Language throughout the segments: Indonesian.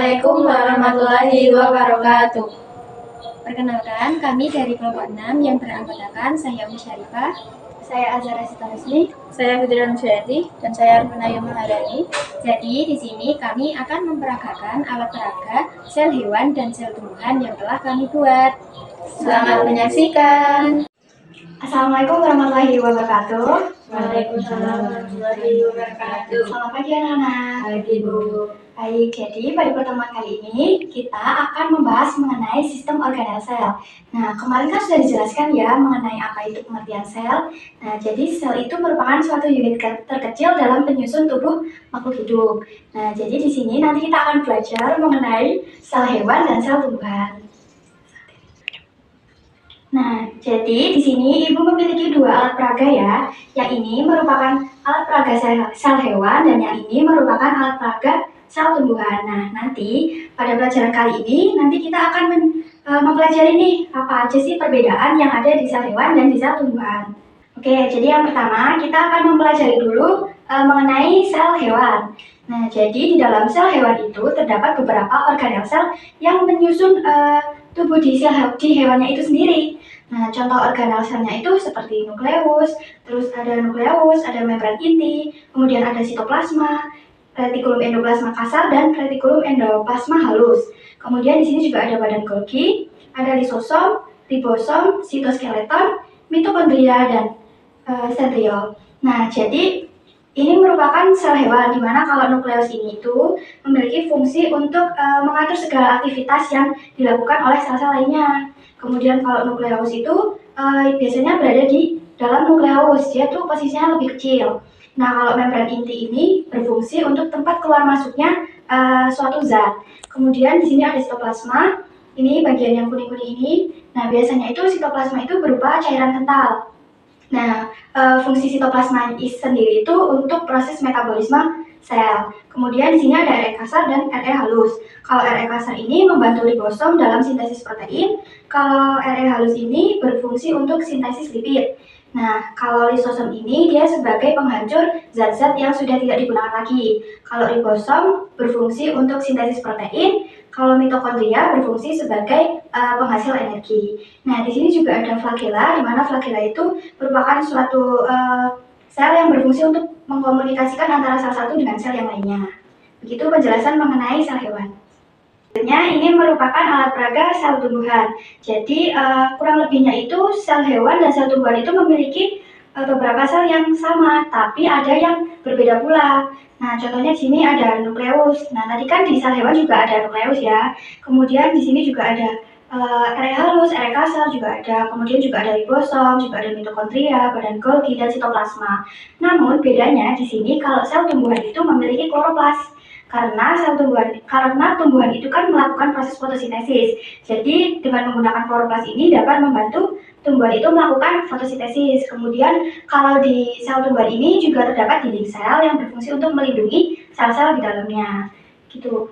Assalamualaikum warahmatullahi wabarakatuh. Perkenalkan, kami dari kelompok 6 yang beranggotakan saya Umi Syarifah, saya Azhara Sitaresmi, Saya Fitri Syati, dan saya Arvina Maharani. Jadi di sini kami akan memperagakan alat peraga sel hewan dan sel tumbuhan yang telah kami buat. Selamat menyaksikan. Assalamualaikum warahmatullahi wabarakatuh. Waalaikumsalam warahmatullahi wabarakatuh. Selamat pagi anak-anak. Pagi Bu. Baik, jadi pada pertemuan kali ini kita akan membahas mengenai sistem organel sel. Nah, kemarin kan sudah dijelaskan ya mengenai apa itu pengertian sel. Nah, jadi sel itu merupakan suatu unit terkecil dalam penyusun tubuh makhluk hidup. Nah, jadi di sini nanti kita akan belajar mengenai sel hewan dan sel tumbuhan. Nah, jadi di sini Ibu memiliki dua alat peraga ya. Yang ini merupakan alat peraga sel hewan dan yang ini merupakan alat peraga sel tumbuhan. Nah, nanti pada pelajaran kali ini nanti kita akan mempelajari nih apa aja sih perbedaan yang ada di sel hewan dan di sel tumbuhan. Oke, jadi yang pertama kita akan mempelajari dulu mengenai sel hewan. Nah, jadi di dalam sel hewan itu terdapat beberapa organel sel yang menyusun tubuh di hewannya itu sendiri. Nah, contoh organel selnya itu seperti nukleus, terus ada nukleus, ada membran inti, kemudian ada sitoplasma, retikulum endoplasma kasar, dan retikulum endoplasma halus. Kemudian di sini juga ada badan Golgi, ada lisosom, ribosom, sitoskeleton, mitokondria, dan sentriol. Nah, jadi ini merupakan sel hewan, di mana kalau nukleus ini itu memiliki fungsi untuk mengatur segala aktivitas yang dilakukan oleh sel-sel lainnya. Kemudian kalau nukleus itu biasanya berada di dalam nukleus, dia tuh posisinya lebih kecil. Nah, kalau membran inti ini berfungsi untuk tempat keluar masuknya suatu zat. Kemudian di sini ada sitoplasma, ini bagian yang kuning-kuning ini. Nah, biasanya itu sitoplasma itu berupa cairan kental. Nah, fungsi sitoplasma sendiri itu untuk proses metabolisme sel. Kemudian di sini ada RE kasar dan RE halus. Kalau RE kasar ini membantu ribosom dalam sintesis protein. Kalau RE halus ini berfungsi untuk sintesis lipid. Nah, kalau lisosom ini dia sebagai penghancur zat-zat yang sudah tidak digunakan lagi. Kalau ribosom berfungsi untuk sintesis protein. Kalau mitokondria berfungsi sebagai penghasil energi. Nah, di sini juga ada flagella, di mana flagella itu merupakan suatu sel yang berfungsi untuk mengkomunikasikan antara sel satu dengan sel yang lainnya. Begitu penjelasan mengenai sel hewan. Sebenarnya ini merupakan alat peraga sel tumbuhan. Jadi kurang lebihnya itu sel hewan dan sel tumbuhan itu memiliki beberapa sel yang sama, tapi ada yang berbeda pula. Nah, contohnya di sini ada nukleus. Nah, tadi kan di sel hewan juga ada nukleus ya. Kemudian di sini juga ada RE halus, RE kasar juga ada. Kemudian juga ada ribosom, juga ada mitokondria, badan Golgi, dan sitoplasma. Namun bedanya di sini kalau sel tumbuhan itu memiliki kloroplas. Karena tumbuhan itu kan melakukan proses fotosintesis. Jadi dengan menggunakan kloroplas ini dapat membantu tumbuhan itu melakukan fotosintesis. Kemudian kalau di sel tumbuhan ini juga terdapat dinding sel yang berfungsi untuk melindungi sel-sel di dalamnya. Gitu.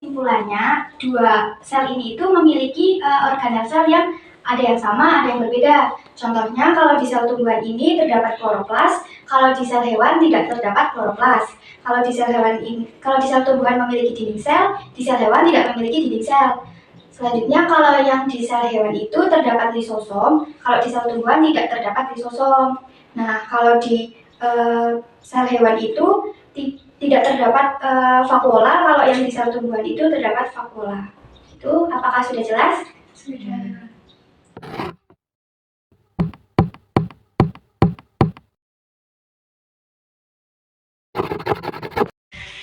Kesimpulannya, dua sel ini itu memiliki organel sel yang ada yang sama, ada yang berbeda. Contohnya kalau di sel tumbuhan ini terdapat kloroplas, kalau di sel hewan tidak terdapat kloroplas. Kalau di sel tumbuhan memiliki dinding sel, di sel hewan tidak memiliki dinding sel. Selanjutnya, kalau yang di sel hewan itu terdapat lisosom, kalau di sel tumbuhan tidak terdapat lisosom. Nah, kalau di sel hewan itu tidak terdapat vakuola, kalau yang di sel tumbuhan itu terdapat vakuola. Itu apakah sudah jelas? Sudah.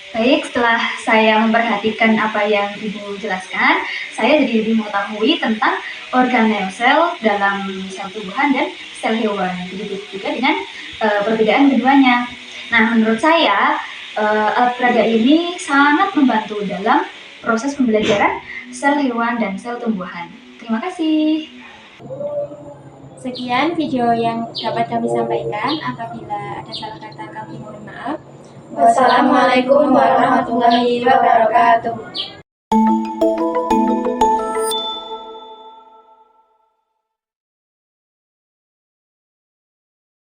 Baik, setelah saya memperhatikan apa yang Ibu jelaskan, saya jadi lebih mengetahui tentang organel sel dalam sel tumbuhan dan sel hewan. Begitu juga dengan perbedaan keduanya. Nah, menurut saya, alat peraga ini sangat membantu dalam proses pembelajaran sel hewan dan sel tumbuhan. Terima kasih. Sekian video yang dapat kami sampaikan. Apabila ada salah kata kami mohon maaf. Wassalamualaikum warahmatullahi wabarakatuh.